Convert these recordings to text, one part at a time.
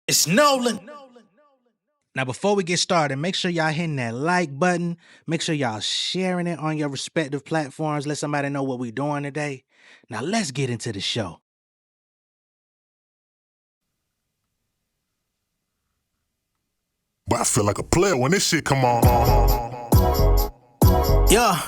It's Nolan. Now, before we get started, make sure y'all hitting that like button. Make sure y'all sharing it on your respective platforms. Let somebody know what we're doing today. Now, let's get into the show. But I feel like a player when this shit come on. Yeah,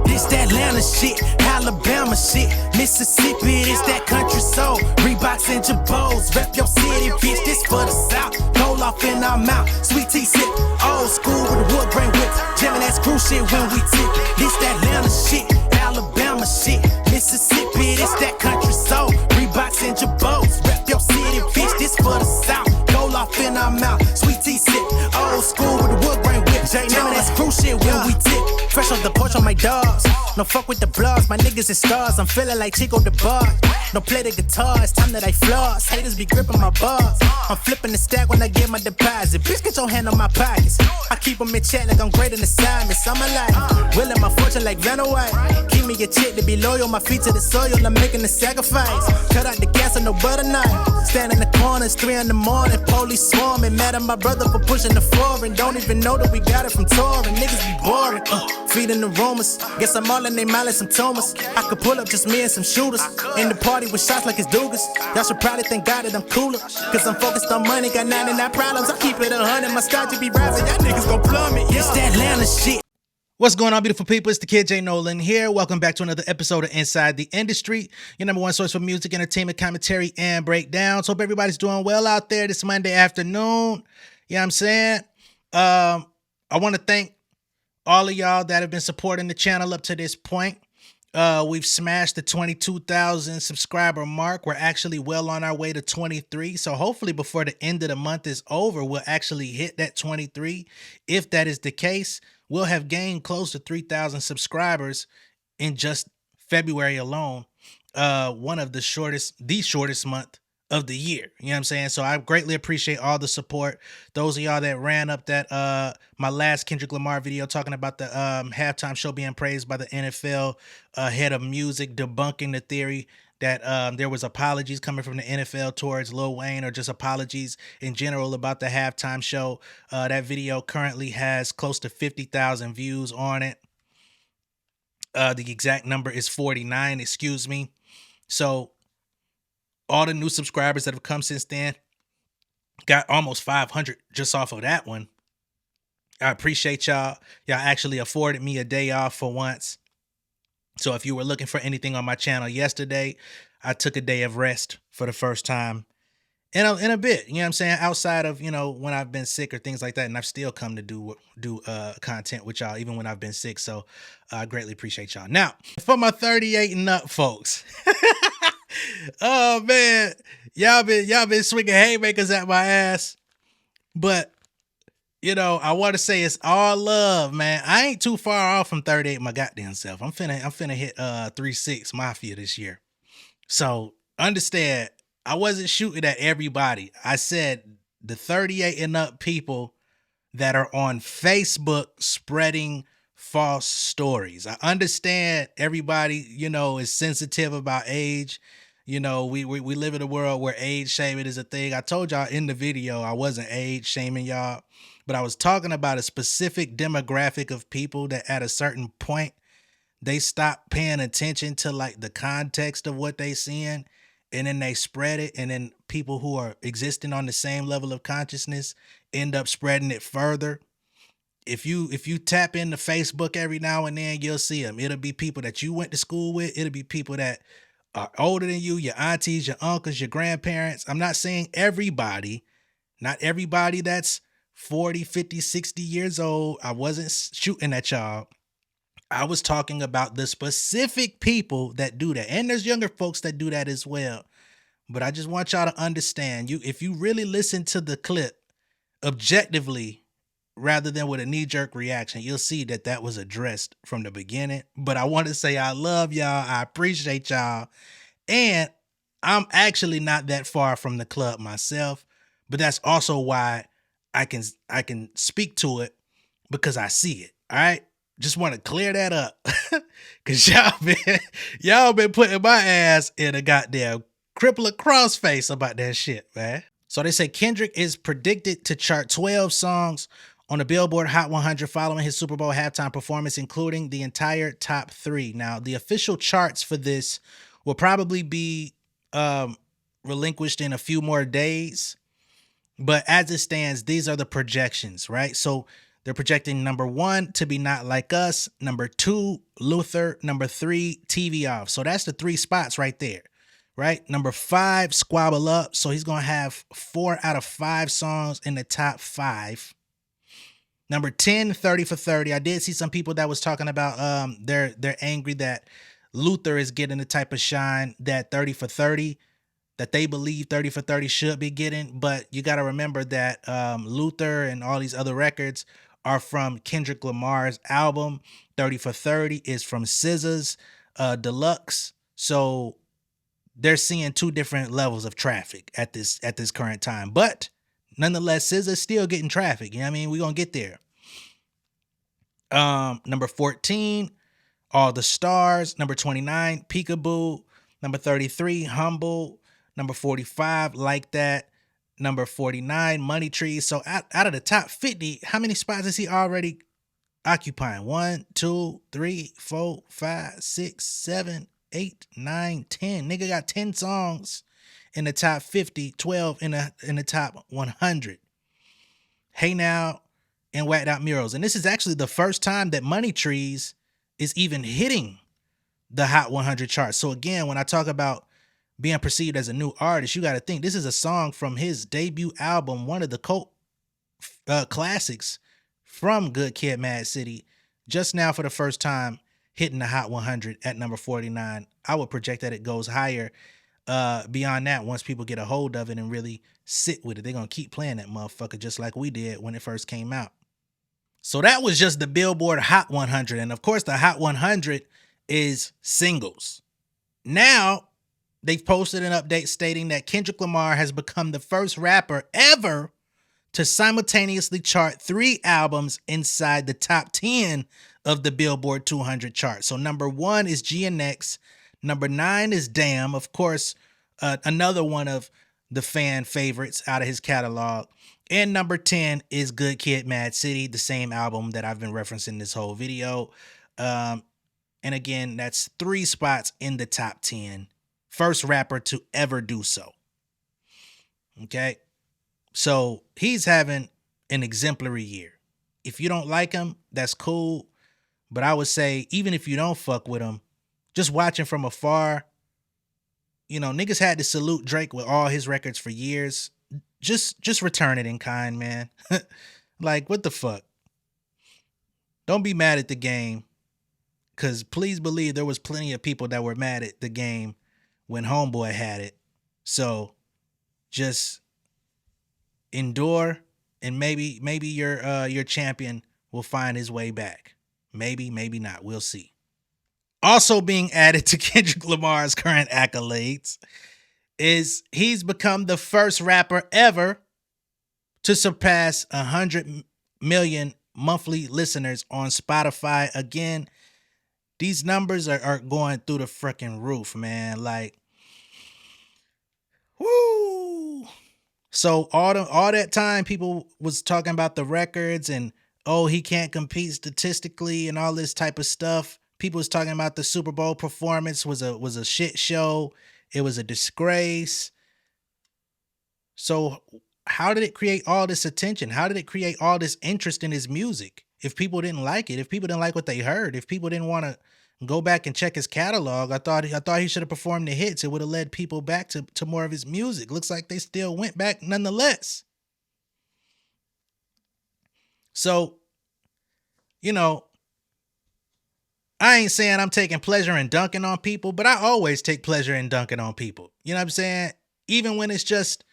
this that Atlanta shit, Alabama shit, Mississippi, this that country soul. Reeboks and Jabos, rep your city, bitch, this for the South. Roll off in our mouth, sweet tea sip, old school with the wood grain whip. Jamming that screw shit when we tip. This that Atlanta shit, Alabama shit, Mississippi, this that country soul. Reeboks and Jabos, rep your city, bitch, this for the South. Roll off in our mouth, sweet tea sip, old school with the wood grain whip. Jamming that screw shit when we tip. Fresh off the porch on my dogs. No fuck with the blogs, my niggas is stars. I'm feeling like Chico the bar. No play the guitar, it's time that I floss. Haters be gripping my bars. I'm flipping the stack when I get my deposit. Bitch, get your hand on my pockets. I keep them in check like I'm great in assignments. I'm alive, willing my fortune like Vanna White. Keep me a chick to be loyal, my feet to the soil. I'm making a sacrifice. Cut out the gas on no butter knife. Stand in the corners, 3 in the morning. Police swarming, mad at my brother for pushing the foreign. Don't even know that we got it from touring. Niggas be boring. Feeding the rumors. Guess I'm all in they malice and Thomas. I could pull up just me and some shooters. In the party with shots like it's Dugas. Y'all should probably thank God that I'm cooler. Cause I'm focused on money, got 99 problems. I keep it 100, my sky be rising. Y'all niggas gon' plummet. It's that Atlanta shit. What's going on, beautiful people? It's the kid J Nolan here. Welcome back to another episode of Inside the Industry, your number one source for music, entertainment, commentary, and breakdowns. Hope everybody's doing well out there this Monday afternoon. You know what I'm saying? I want to thank all of y'all that have been supporting the channel up to this point. We've smashed the 22,000 subscriber mark. We're actually well on our way to 23. So hopefully before the end of the month is over, we'll actually hit that 23. If that is the case, we'll have gained close to 3,000 subscribers in just February alone. The shortest month of the year. You know what I'm saying? So I greatly appreciate all the support. Those of y'all that ran up that my last Kendrick Lamar video talking about the halftime show being praised by the NFL head of music, debunking the theory that there was apologies coming from the NFL towards Lil Wayne, or just apologies in general about the halftime show. That video currently has close to 50,000 views on it. The exact number is 49, excuse me. So all the new subscribers that have come since then, got almost 500 just off of that one. I appreciate y'all. Y'all actually afforded me a day off for once. So if you were looking for anything on my channel yesterday, I took a day of rest for the first time in a bit. You know what I'm saying? Outside of, when I've been sick or things like that, and I've still come to do content with y'all even when I've been sick. So I greatly appreciate y'all. Now, for my 38 and up folks. Oh man, y'all been swinging haymakers at my ass, but I want to say it's all love, man. I ain't too far off from 38 my goddamn self. I'm finna hit 3-6 Mafia this year. So understand, I wasn't shooting at everybody. I said the 38 and up people that are on Facebook spreading false stories. I understand everybody, is sensitive about age. We live in a world where age shaming is a thing. I told y'all in the video I wasn't age shaming y'all, but I was talking about a specific demographic of people that at a certain point they stop paying attention to like the context of what they seeing, and then they spread it, and then people who are existing on the same level of consciousness end up spreading it further. If you tap into Facebook every now and then, you'll see them. It'll be people that you went to school with. It'll be people that are older than you, your aunties, your uncles, your grandparents. I'm not saying everybody, not everybody that's 40, 50, 60 years old. I wasn't shooting at y'all. I was talking about the specific people that do that. And there's younger folks that do that as well. But I just want y'all to understand, if you really listen to the clip objectively, rather than with a knee-jerk reaction, you'll see that that was addressed from the beginning. But I want to say I love y'all. I appreciate y'all. And I'm actually not that far from the club myself. But that's also why I can speak to it, because I see it. All right? Just want to clear that up. Because y'all been putting my ass in a goddamn crippler crossface about that shit, man. So they say Kendrick is predicted to chart 12 songs on the Billboard Hot 100 following his Super Bowl halftime performance, including the entire top 3. Now, the official charts for this will probably be relinquished in a few more days. But as it stands, these are the projections, right? So they're projecting number 1 to be Not Like Us, number 2, Luther, number 3, TV Off. So that's the 3 spots right there. Right? Number 5, Squabble Up. So he's going to have 4 out of 5 songs in the top 5. Number 10, 30 for 30. I did see some people that was talking about they're angry that Luther is getting the type of shine that 30 for 30, that they believe 30 for 30 should be getting. But you got to remember that Luther and all these other records are from Kendrick Lamar's album. 30 for 30 is from SZA's Deluxe. So they're seeing 2 different levels of traffic at this current time. But nonetheless, SZA's still getting traffic. You know what I mean? We're going to get there. Number 14, All the Stars. Number 29, Peekaboo. Number 33, Humble. Number 45, Like That. Number 49, Money Trees. So out of the top 50, how many spots is he already occupying? 1, 2, 3, 4, 5, 6, 7, 8, 9, 10. Nigga got 10 songs in the top 50, 12 in the top 100. Hey Now and Whacked Out Murals. And this is actually the first time that Money Trees is even hitting the Hot 100 chart. So again, when I talk about being perceived as a new artist, you got to think this is a song from his debut album, one of the cult classics from Good Kid, Mad City, just now for the first time hitting the Hot 100 at number 49. I would project that it goes higher beyond that once people get a hold of it and really sit with it. They're going to keep playing that motherfucker just like we did when it first came out. So that was just the Billboard Hot 100. And of course, the Hot 100 is singles. Now, they've posted an update stating that Kendrick Lamar has become the first rapper ever to simultaneously chart 3 albums inside the top 10 of the Billboard 200 chart. So number 1 is GNX. Number 9 is Damn. Of course, another one of the fan favorites out of his catalog. And number 10 is Good Kid, Mad City, the same album that I've been referencing this whole video. And again, that's 3 spots in the top 10. First rapper to ever do so. Okay? So he's having an exemplary year. If you don't like him, that's cool. But I would say, even if you don't fuck with him, just watching from afar, you know, niggas had to salute Drake with all his records for years. Just return it in kind, man. Like, what the fuck? Don't be mad at the game. Because please believe there was plenty of people that were mad at the game when Homeboy had it. So just endure, and maybe your champion will find his way back. Maybe not. We'll see. Also being added to Kendrick Lamar's current accolades is he's become the first rapper ever to surpass 100 million monthly listeners on Spotify. Again, these numbers are going through the freaking roof, man. Like, woo. So all that time people was talking about the records and, oh, he can't compete statistically and all this type of stuff. People was talking about the Super Bowl performance was a shit show. It was a disgrace. So how did it create all this attention? How did it create all this interest in his music? If people didn't like it, if people didn't like what they heard, if people didn't want to go back and check his catalog, I thought he should have performed the hits. It would have led people back to more of his music. Looks like they still went back nonetheless. So, you know, I ain't saying I'm taking pleasure in dunking on people, but I always take pleasure in dunking on people. You know what I'm saying? Even when it's just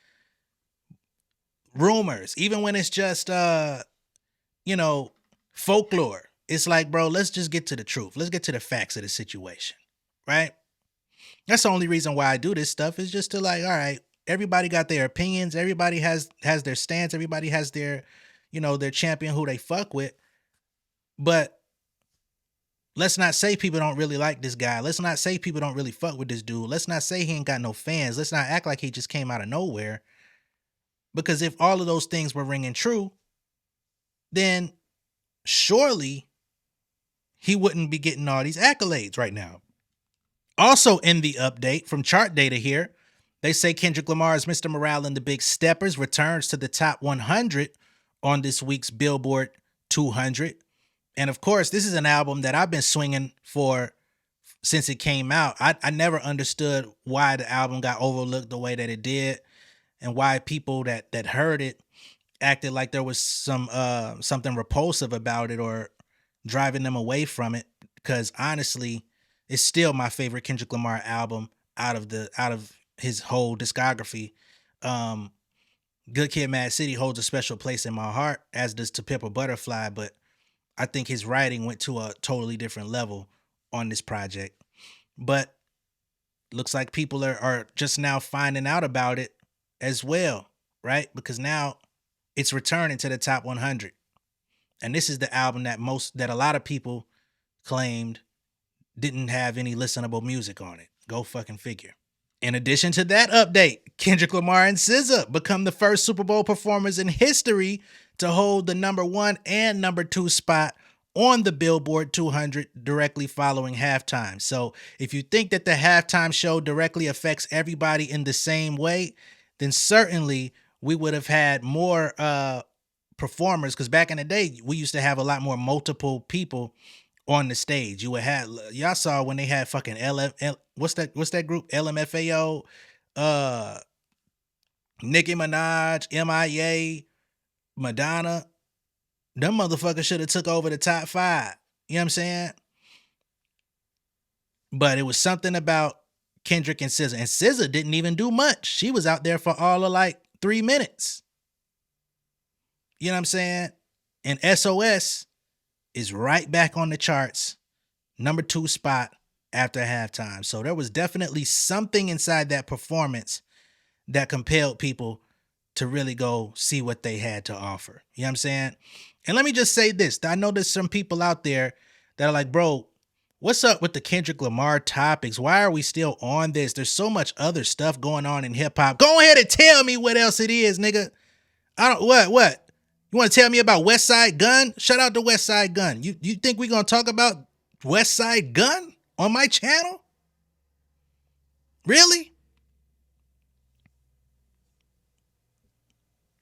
rumors, even when it's just, folklore. It's like, bro, let's just get to the truth. Let's get to the facts of the situation, right? That's the only reason why I do this stuff, is just to, like, all right, everybody got their opinions. Everybody has their stance. Everybody has their, their champion who they fuck with. But let's not say people don't really like this guy. Let's not say people don't really fuck with this dude. Let's not say he ain't got no fans. Let's not act like he just came out of nowhere. Because if all of those things were ringing true, then surely he wouldn't be getting all these accolades right now. Also in the update from chart data here, they say Kendrick Lamar's Mr. Morale and the Big Steppers returns to the top 100 on this week's Billboard 200. And of course, this is an album that I've been swinging for since it came out. I never understood why the album got overlooked the way that it did, and why people that heard it acted like there was something repulsive about it or driving them away from it. Because honestly, it's still my favorite Kendrick Lamar album out of his whole discography. Good Kid, Mad City holds a special place in my heart, as does To Pimp a Butterfly. But I think his writing went to a totally different level on this project. But looks like people are just now finding out about it as well, right? Because now it's returning to the top 100. And this is the album that a lot of people claimed didn't have any listenable music on it. Go fucking figure. In addition to that update, Kendrick Lamar and SZA become the first Super Bowl performers in history to hold the number 1 and number 2 spot on the Billboard 200 directly following halftime. So if you think that the halftime show directly affects everybody in the same way, then certainly we would have had more performers, because back in the day, we used to have a lot more multiple people on the stage. You would have, y'all saw when they had fucking what's that group? LMFAO, Nicki Minaj, MIA, Madonna. Them motherfuckers should have took over the top 5. You know what I'm saying? But it was something about Kendrick and SZA. And SZA didn't even do much. She was out there for all of like 3 minutes. You know what I'm saying? And SOS is right back on the charts, number 2 spot after halftime. So there was definitely something inside that performance that compelled people to really go see what they had to offer. You know what I'm saying? And let me just say this. I know there's some people out there that are like, bro, what's up with the Kendrick Lamar topics? Why are we still on this? There's so much other stuff going on in hip hop. Go ahead and tell me what else it is, nigga. What? You want to tell me about West Side Gun? Shout out to West Side Gun. You think we're going to talk about West Side Gun on my channel? Really?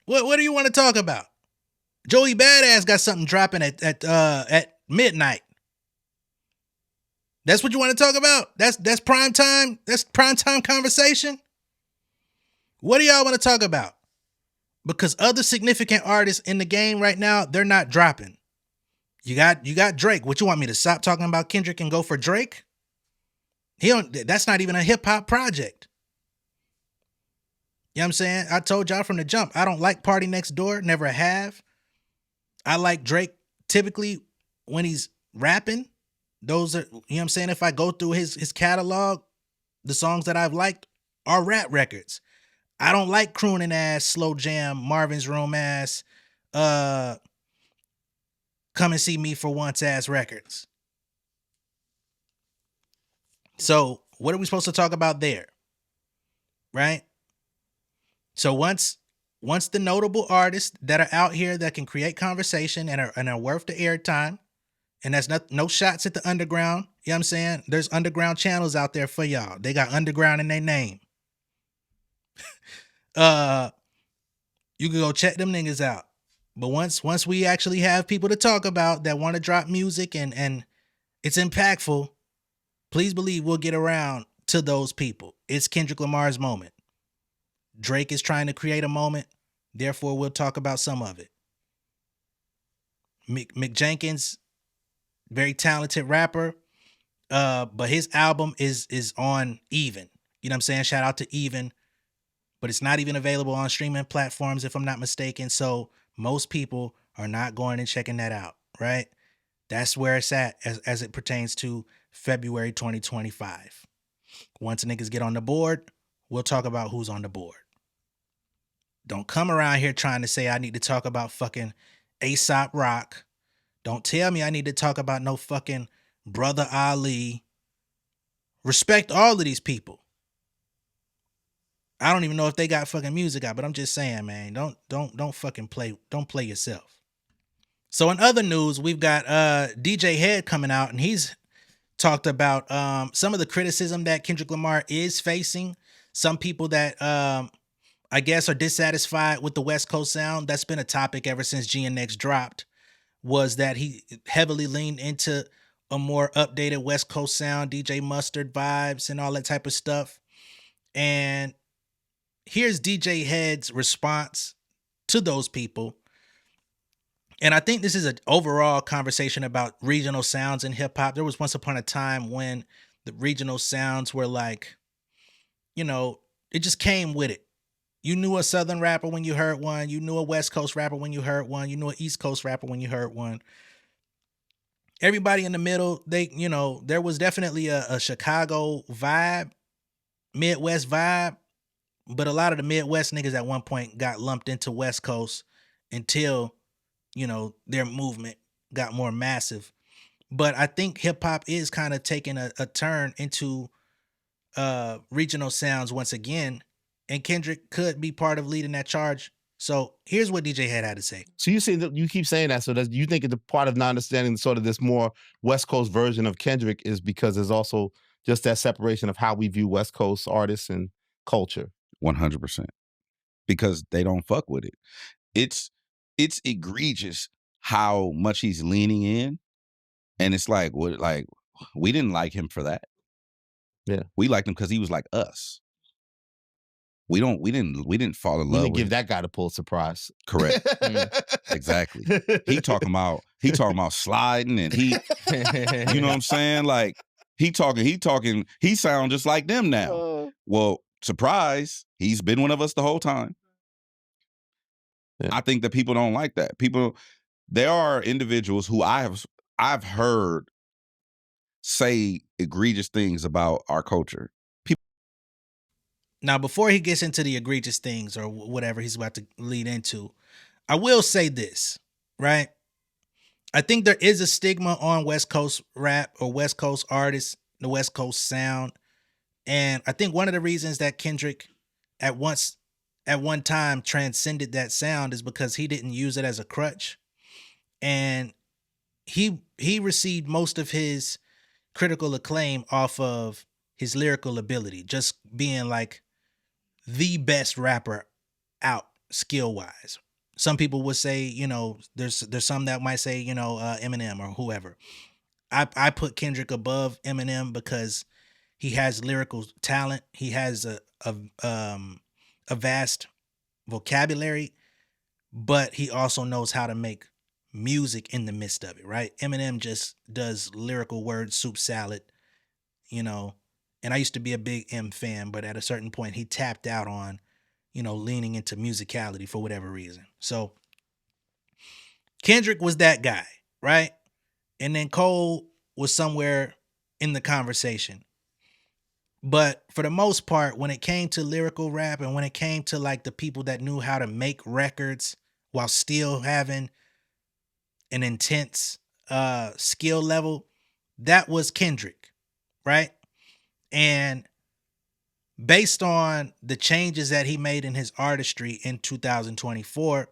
What do you want to talk about? Joey Badass got something dropping at midnight. That's what you want to talk about? That's prime time? That's prime time conversation? What do y'all want to talk about? Because other significant artists in the game right now, they're not dropping. You got Drake. What, you want me to stop talking about Kendrick and go for Drake? That's not even a hip hop project. You know what I'm saying? I told y'all from the jump, I don't like Party Next Door, never have. I like Drake typically when he's rapping. Those are, you know what I'm saying? If I go through his catalog, the songs that I've liked are rap records. I don't like crooning ass, slow jam, Marvin's Room ass, come and see me for once ass records. So what are we supposed to talk about there? Right? So once the notable artists that are out here that can create conversation and are worth the airtime, and that's no shots at the underground, you know what I'm saying? There's underground channels out there for y'all. They got underground in their name. You can go check them niggas out. But once we actually have people to talk about that want to drop music and it's impactful, please believe we'll get around to those people. It's Kendrick Lamar's moment. Drake is trying to create a moment, therefore we'll talk about some of it. Mick Jenkins, very talented rapper, but his album is on Even. You know what I'm saying? Shout out to Even. But it's not even available on streaming platforms, if I'm not mistaken. So most people are not going and checking that out, right? That's where it's at as it pertains to February 2025. Once niggas get on the board, we'll talk about who's on the board. Don't come around here trying to say I need to talk about fucking A$AP Rock. Don't tell me I need to talk about no fucking Brother Ali. Respect all of these people. I don't even know if they got fucking music out, but I'm just saying, man, don't fucking play. Don't play yourself. So in other news, we've got DJ Head coming out, and he's talked about some of the criticism that Kendrick Lamar is facing. Some people that I guess are dissatisfied with the West Coast sound. That's been a topic ever since GNX dropped, was that he heavily leaned into a more updated West Coast sound, DJ Mustard vibes and all that type of stuff. And here's DJ Head's response to those people. And I think this is an overall conversation about regional sounds in hip hop. There was once upon a time when the regional sounds were like, you know, it just came with it. You knew a Southern rapper when you heard one. You knew a West Coast rapper when you heard one. You knew an East Coast rapper when you heard one. Everybody in the middle, there was definitely a Chicago vibe, Midwest vibe, but a lot of the Midwest niggas at one point got lumped into West Coast until, their movement got more massive. But I think hip hop is kind of taking a turn into regional sounds once again, and Kendrick could be part of leading that charge. So here's what DJ Head had to say. So you say that you keep saying that, so that you think the part of not understanding sort of this more West Coast version of Kendrick is because there's also just that separation of how we view West Coast artists and culture. 100%, because they don't fuck with it. It's egregious how much he's leaning in, and it's like, what? Like, we didn't like him for that. Yeah, we liked him because he was like us. We didn't fall in love. We didn't give that guy the Pulitzer Prize. Correct. Exactly. He talking about sliding, and he, you know what I'm saying? Like he sound just like them now. Well, surprise, he's been one of us the whole time. Yeah. I think that people don't like that. There are individuals who I've heard say egregious things about our culture. Now, before he gets into the egregious things or whatever he's about to lead into, I will say this, right? I think there is a stigma on West Coast rap or West Coast artists, the West Coast sound. And I think one of the reasons that Kendrick at one time transcended that sound is because he didn't use it as a crutch. And he received most of his critical acclaim off of his lyrical ability, just being like the best rapper out skill wise. Some people would say, there's some that might say, Eminem or whoever. I put Kendrick above Eminem because he has lyrical talent. He has a vast vocabulary, but he also knows how to make music in the midst of it, right? Eminem just does lyrical word soup salad, and I used to be a big M fan, but at a certain point he tapped out on, leaning into musicality for whatever reason. So Kendrick was that guy, right? And then Cole was somewhere in the conversation. But for the most part, when it came to lyrical rap and when it came to like the people that knew how to make records while still having an intense skill level, that was Kendrick, right? And based on the changes that he made in his artistry in 2024,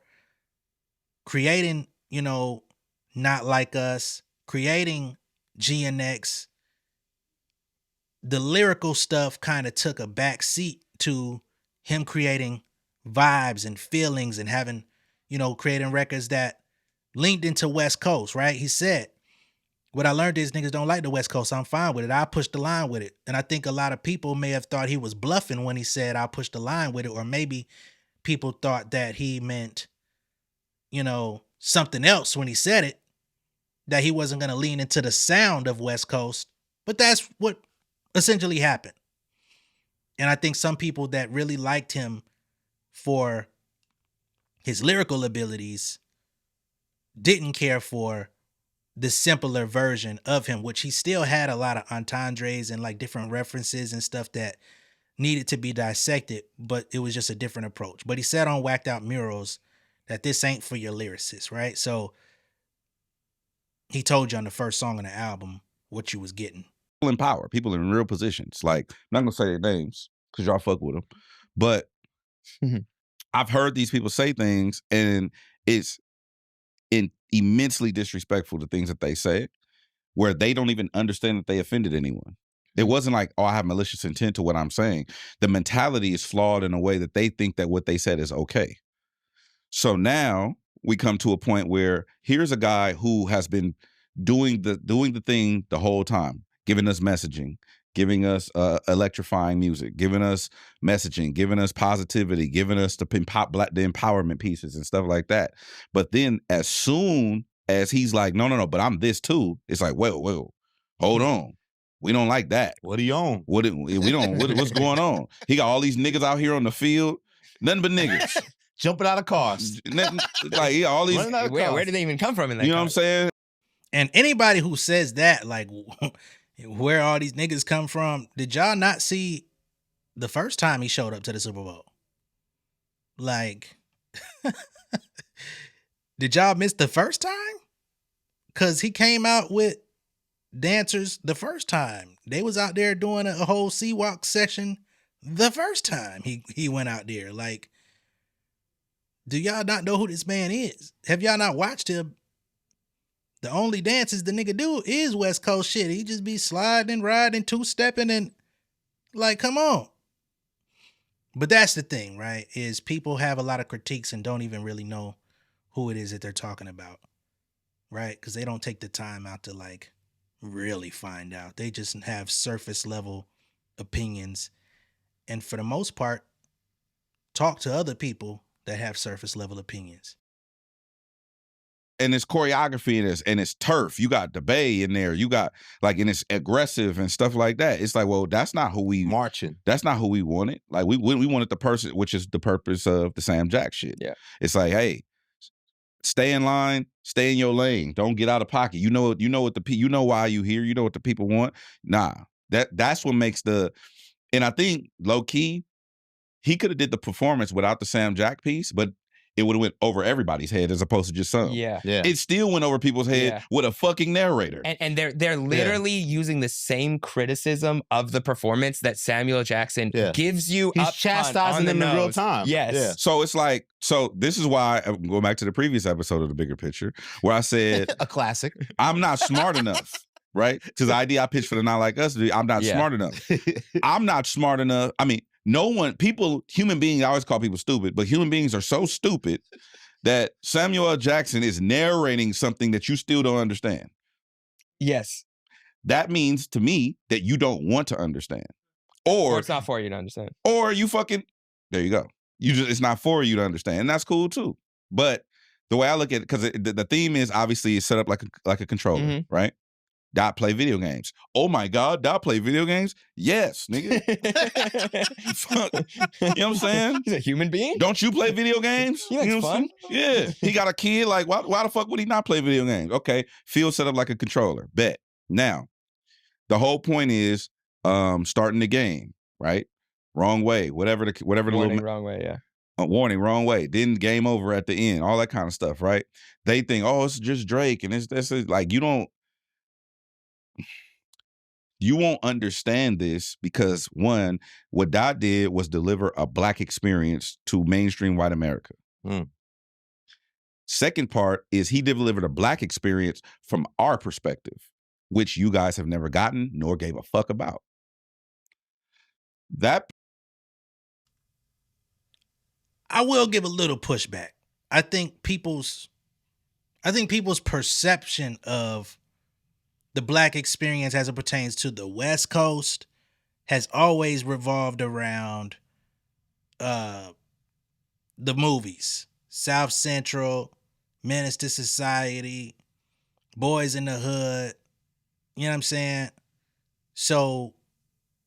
creating, Not Like Us, creating GNX, the lyrical stuff kind of took a back seat to him creating vibes and feelings and having, creating records that linked into West Coast, right? He said, what I learned is niggas don't like the West Coast. So I'm fine with it. I'll push the line with it. And I think a lot of people may have thought he was bluffing when he said, I'll push the line with it. Or maybe people thought that he meant, something else when he said it, that he wasn't going to lean into the sound of West Coast. But that's what essentially happened. And I think some people that really liked him for his lyrical abilities didn't care for the simpler version of him, which he still had a lot of entendres and like different references and stuff that needed to be dissected, but it was just a different approach. But he said on Whacked Out Murals that this ain't for your lyricists, right? So he told you on the first song on the album what you was getting. People in power, people in real positions. Like, I'm not gonna say their names because y'all fuck with them, But I've heard these people say things, and it's immensely disrespectful, the things that they say, where they don't even understand that they offended anyone. It wasn't like, oh, I have malicious intent to what I'm saying. The mentality is flawed in a way that they think that what they said is okay. So now we come to a point where here's a guy who has been doing the thing the whole time, giving us messaging, giving us electrifying music, giving us messaging, giving us positivity, giving us the empowerment pieces and stuff like that. But then as soon as he's like, no, but I'm this too, it's like, well, hold on. We don't like that. What are you on? What's going on? He got all these niggas out here on the field, nothing but niggas. Jumping out of cars. Like, yeah, all these. Where do they even come from in that? You know what I'm saying? And anybody who says that, like, where all these niggas come from, did y'all not see the first time he showed up to the Super Bowl? Like, did y'all miss the first time? Because he came out with dancers the first time. They was out there doing a whole C-Walk session the first time he went out there. Like, do y'all not know who this man is? Have y'all not watched him? The only dances the nigga do is West Coast shit. He just be sliding, riding, two-stepping, and like, come on. But that's the thing, right? Is people have a lot of critiques and don't even really know who it is that they're talking about, right? Because they don't take the time out to like really find out. They just have surface level opinions, and for the most part, talk to other people that have surface level opinions. And it's choreography and it's turf. You got the Bay in there. You got like, and it's aggressive and stuff like that. It's like, well, that's not who we marching. That's not who we wanted. Like we wanted the person, which is the purpose of the Sam Jack shit. Yeah. It's like, hey, stay in line, stay in your lane. Don't get out of pocket. You know why you here. You know what the people want. Nah, that's what makes and I think low key, he could have did the performance without the Sam Jack piece, but it would have went over everybody's head as opposed to just some. Yeah. It still went over people's head with a fucking narrator. And they're literally using the same criticism of the performance that Samuel Jackson gives you. He's chastising them in real time. Yes. Yeah. So it's like, this is why I'm going back to the previous episode of The Bigger Picture, where I said a classic. I'm not smart enough. Right? Because the idea I pitched for the Not Like Us, I'm not smart enough. I'm not smart enough. I mean, human beings, I always call people stupid, but human beings are so stupid that Samuel L. Jackson is narrating something that you still don't understand. Yes. That means to me that you don't want to understand. Or it's not for you to understand. Or you fucking, there you go. It's not for you to understand. And that's cool too. But the way I look at it, because the theme is obviously it's set up like a controller, right? Dot play video games. Oh my God, Dot play video games? Yes, nigga. You know what I'm saying? He's a human being. Don't you play video games? He likes fun. Yeah. He got a kid. Like, why the fuck would he not play video games? Okay. Field set up like a controller. Bet. Now, the whole point is starting the game, right? Wrong way. Whatever the warning, wrong way, yeah. Warning, wrong way. Then game over at the end. All that kind of stuff, right? They think, oh, it's just Drake, and it's like you won't understand this because, one, what Dot did was deliver a Black experience to mainstream white America. Second part is he delivered a Black experience from our perspective, which you guys have never gotten nor gave a fuck about. I will give a little pushback. I think people's perception of the Black experience as it pertains to the West Coast has always revolved around the movies. South Central, Menace to Society, Boys in the Hood. You know what I'm saying? So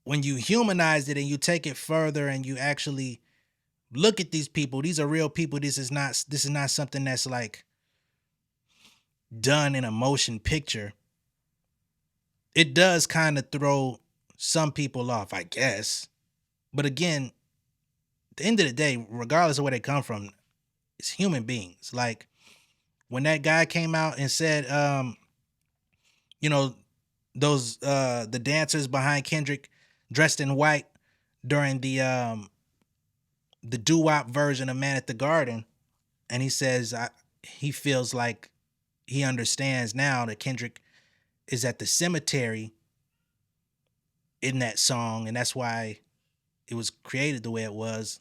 when you humanize it and you take it further and you actually look at these people, these are real people. This is not something that's like done in a motion picture. It does kind of throw some people off, I guess. But again, at the end of the day, regardless of where they come from, it's human beings. Like when that guy came out and said, those the dancers behind Kendrick dressed in white during the the doo-wop version of Man at the Garden, and he says he feels like he understands now that Kendrick is at the cemetery in that song, and that's why it was created the way it was,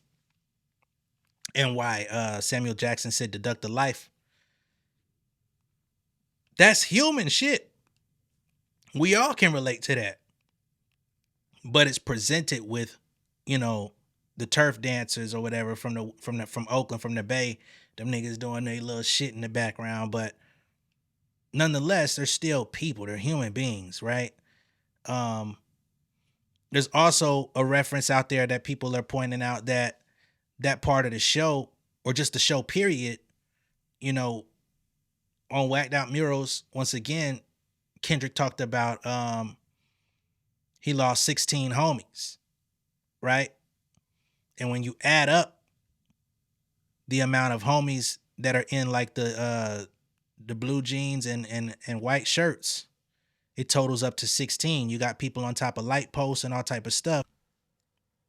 and why Samuel Jackson said deduct the life. That's human shit. We all can relate to that. But it's presented with, the turf dancers or whatever from Oakland, from the Bay, them niggas doing their little shit in the background, but nonetheless, they're still people. They're human beings, right? There's also a reference out there that people are pointing out that part of the show, or just the show period, on Whacked Out Murals, once again, Kendrick talked about he lost 16 homies, right? And when you add up the amount of homies that are in like the blue jeans and white shirts, it totals up to 16. You got people on top of light posts and all type of stuff.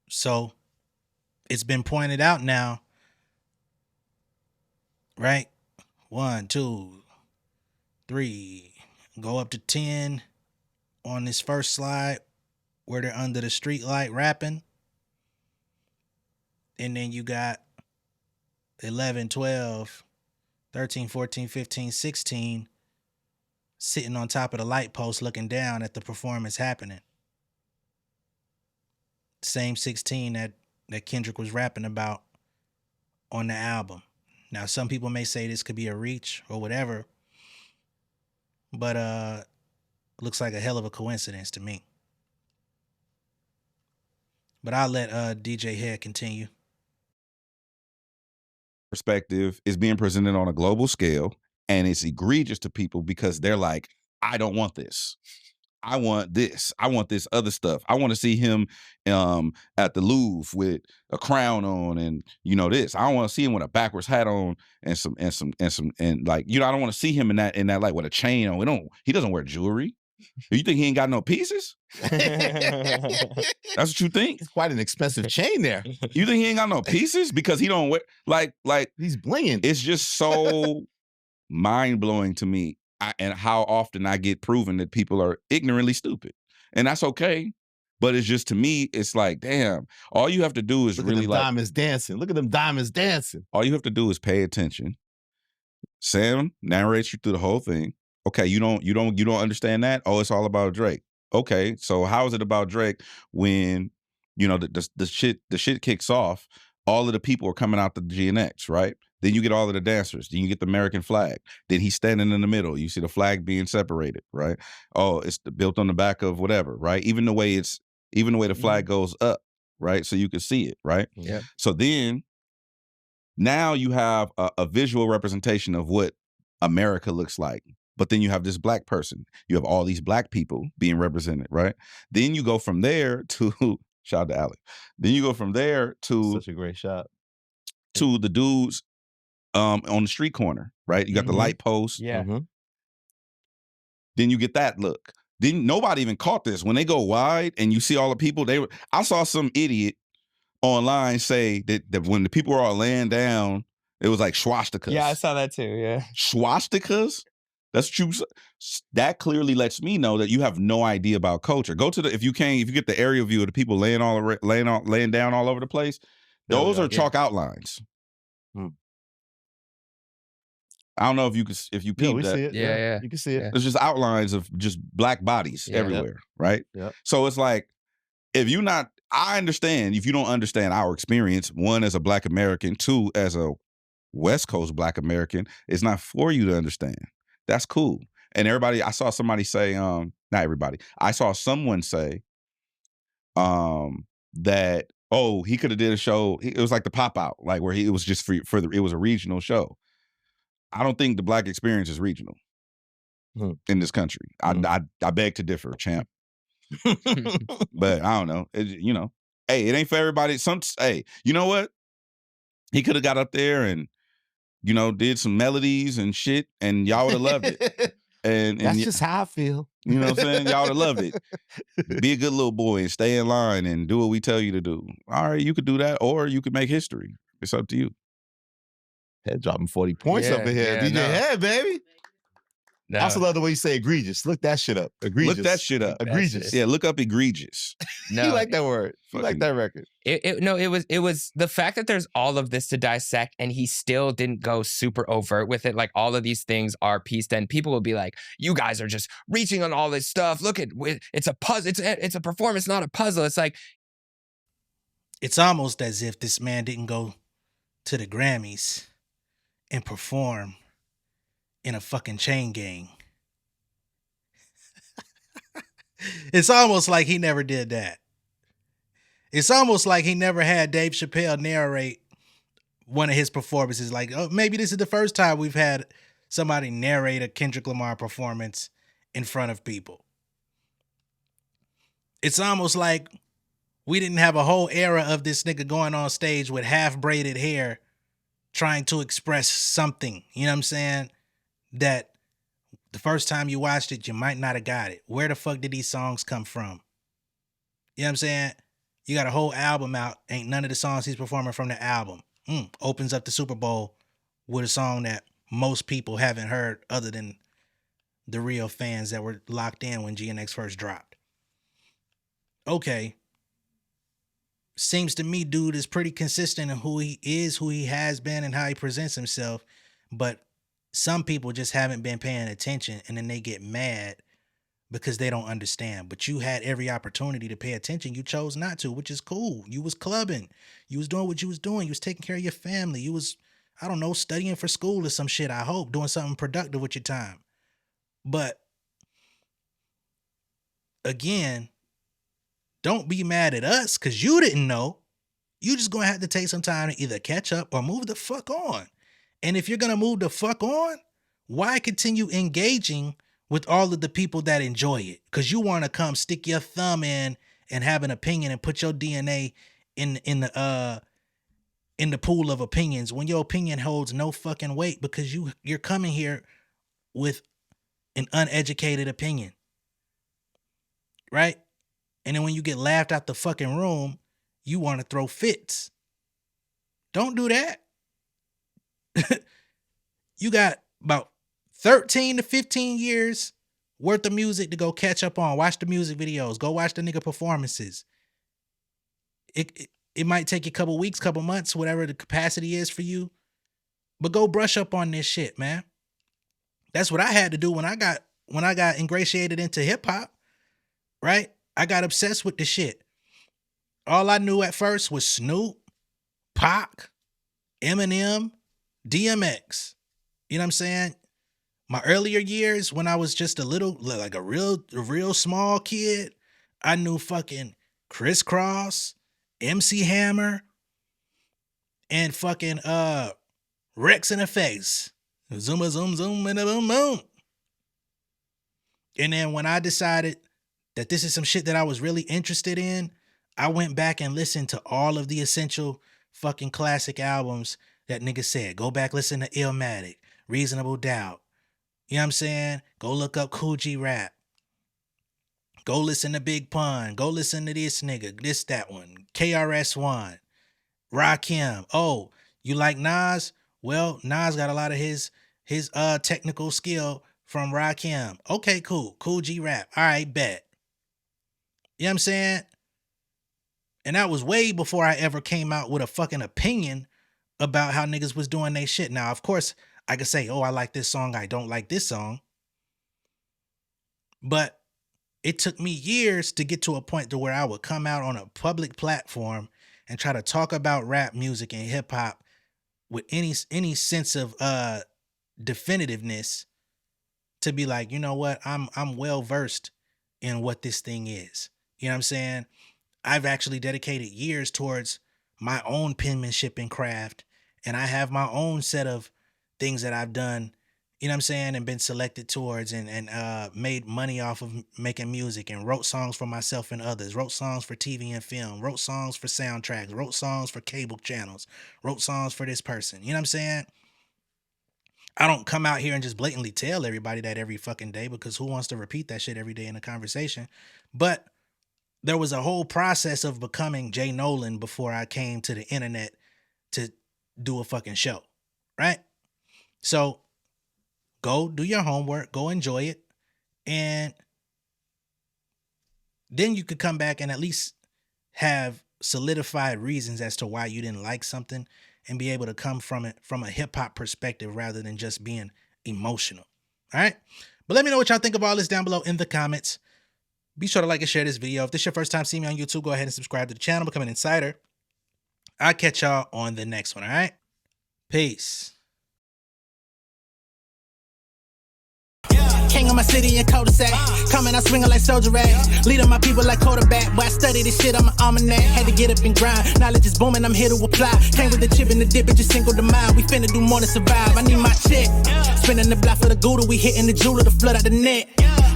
So it's been pointed out now, right? 1, 2, 3, go up to 10 on this first slide where they're under the street light rapping. And then you got 11, 12, 13, 14, 15, 16 sitting on top of the light post looking down at the performance happening. Same 16 that Kendrick was rapping about on the album. Now, some people may say this could be a reach or whatever, but looks like a hell of a coincidence to me. But I'll let DJ Head continue. Perspective is being presented on a global scale, and it's egregious to people because they're like, I don't want this. I want this. I want this other stuff. I want to see him at the Louvre with a crown on and this. I don't want to see him with a backwards hat on and like, I don't want to see him in that like with a chain on. He doesn't wear jewelry. You think he ain't got no pieces? That's what you think? It's quite an expensive chain there. You think he ain't got no pieces because he don't wear like he's blinging. It's just so mind-blowing to me. And how often I get proven that people are ignorantly stupid. And that's okay. But it's just, to me, it's like, damn, all you have to do is Look really at them diamonds dancing. Look at them diamonds dancing. All you have to do is pay attention. Sam narrates you through the whole thing. Okay, you don't understand that? Oh, it's all about Drake. Okay, so how is it about Drake when, the shit kicks off, all of the people are coming out the GNX, right? Then you get all of the dancers. Then you get the American flag. Then he's standing in the middle. You see the flag being separated, right? Oh, it's built on the back of whatever, right? Even the way the flag goes up, right? So you can see it, right? Yeah. So then, now you have a visual representation of what America looks like. But then you have this black person. You have all these black people being represented, right? Then you go from there to shout out to Alec. Then you go from there to such a great shot to the dudes on the street corner, right? You got the light post. Yeah. Mm-hmm. Then you get that look. Then nobody even caught this. When they go wide and you see all the people, I saw some idiot online say that when the people were all laying down, it was like swastikas. Yeah, I saw that too, yeah. Swastikas? That's true. That clearly lets me know that you have no idea about culture. Go to if you get the aerial view of the people laying down all over the place, those are chalk outlines. I don't know if you peep that. See it. Yeah. You can see it. It's just outlines of just black bodies everywhere, right? Yep. So it's like, I understand if you don't understand our experience, one, as a Black American, two, as a West Coast Black American, it's not for you to understand. That's cool. And I saw somebody say, not everybody, I saw someone say that, oh, he could have did a show, it was like the Pop Out, like where it was just it was a regional show. I don't think the Black experience is regional in this country. I beg to differ, champ. But I don't know. Hey, it ain't for everybody. Hey, you know what? He could have got up there and, did some melodies and shit, and y'all would have loved it. And that's just how I feel. You know what I'm saying? Y'all would have loved it. Be a good little boy and stay in line and do what we tell you to do. All right, you could do that, or you could make history. It's up to you. Head dropping 40 points up in here. DJ Head, baby. No. I also love the way you say egregious. Look that shit up. Egregious. Look that shit up. Egregious. Yeah, look up egregious. No, You like that word. You like that record. It was the fact that there's all of this to dissect and he still didn't go super overt with it. Like all of these things are pieced and people will be like, you guys are just reaching on all this stuff. Look at it's a puzzle. It's a performance, not a puzzle. It's like, it's almost as if this man didn't go to the Grammys and perform in a fucking chain gang. It's almost like he never did that. It's almost like he never had Dave Chappelle narrate one of his performances. Like, oh, maybe this is the first time we've had somebody narrate a Kendrick Lamar performance in front of people. It's almost like we didn't have a whole era of this nigga going on stage with half braided hair trying to express something, you know what I'm saying? That the first time you watched it, you might not have got it. Where the fuck did these songs come from? You know what I'm saying? You got a whole album out. Ain't none of the songs he's performing from the album. Opens up the Super Bowl with a song that most people haven't heard other than the real fans that were locked in when GNX first dropped. Okay. Seems to me dude is pretty consistent in who he is, who he has been, and how he presents himself. But some people just haven't been paying attention and then they get mad because they don't understand. But you had every opportunity to pay attention. You chose not to, which is cool. You was clubbing. You was doing what you was doing. You was taking care of your family. You was, I don't know, studying for school or some shit, I hope, doing something productive with your time. But again, don't be mad at us because you didn't know. You just gonna have to take some time to either catch up or move the fuck on. And if you're gonna move the fuck on, why continue engaging with all of the people that enjoy it? Because you want to come stick your thumb in and have an opinion and put your DNA in the pool of opinions when your opinion holds no fucking weight because you're coming here with an uneducated opinion, right? And then when you get laughed out the fucking room, you want to throw fits. Don't do that. You got about 13 to 15 years worth of music to go catch up on. Watch the music videos. Go watch the nigga performances. It might take you a couple weeks, couple months, whatever the capacity is for you. But go brush up on this shit, man. That's what I had to do when I got ingratiated into hip hop, right? I got obsessed with the shit. All I knew at first was Snoop, Pac, Eminem, DMX. You know what I'm saying? My earlier years when I was just a little, like a real small kid, I knew fucking Criss Cross, MC Hammer, and fucking Rex in the Face. Zoom, zoom, zoom, and a boom, boom. And then when I decided that this is some shit that I was really interested in, I went back and listened to all of the essential fucking classic albums that nigga said. Go back, listen to Illmatic, Reasonable Doubt. You know what I'm saying? Go look up Cool G Rap. Go listen to Big Pun. Go listen to this nigga, this, that one. KRS-One, Rakim. Oh, you like Nas? Well, Nas got a lot of his technical skill from Rakim. Okay, cool. Cool G Rap. All right, bet. You know what I'm saying? And that was way before I ever came out with a fucking opinion about how niggas was doing they shit. Now, of course, I could say, oh, I like this song. I don't like this song. But it took me years to get to a point to where I would come out on a public platform and try to talk about rap music and hip hop with any sense of definitiveness to be like, you know what? I'm well versed in what this thing is. You know what I'm saying? I've actually dedicated years towards my own penmanship and craft, and I have my own set of things that I've done, you know what I'm saying, and been selected towards and made money off of making music and wrote songs for myself and others, wrote songs for TV and film, wrote songs for soundtracks, wrote songs for cable channels, wrote songs for this person. You know what I'm saying? I don't come out here and just blatantly tell everybody that every fucking day, because who wants to repeat that shit every day in a conversation? But there was a whole process of becoming J Nolan before I came to the internet to do a fucking show, right? So go do your homework, go enjoy it, and then you could come back and at least have solidified reasons as to why you didn't like something and be able to come from it from a hip hop perspective rather than just being emotional. All right. But let me know what y'all think of all this down below in the comments. Be sure to like and share this video. If this is your first time seeing me on YouTube, go ahead and subscribe to the channel, become an insider. I'll catch y'all on the next one. All right. Peace. King of my city and cul-de-sac. Coming out swinging like soldier rag. Leading my people like quarterback. Boy, I study this shit, I'm an almanac. Had to get up and grind. Knowledge is booming, I'm here to apply. Came with the chip and the dip, it just single the mind. We finna do more than survive. I need my check. Spinning the block for the Gouda. We hitting the jeweler to flood out the net.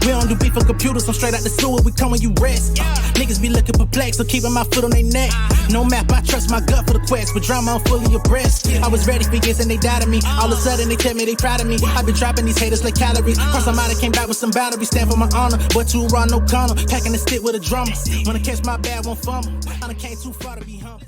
We don't do beef for computers, I'm straight out the sewer. We come when you rest. Niggas be looking perplexed, so keeping my foot on their neck. No map, I trust my gut for the quest. With drama, I'm fully abreast. I was ready for years and they doubted me. All of a sudden they tell me they proud of me. I been dropping these haters like calories. Cross them out, I came back with some batteries. Stand for my honor, but too raw, no corner. Packing the stick with a drummer. Wanna catch my bad, won't fumble. I done came too far to be humble.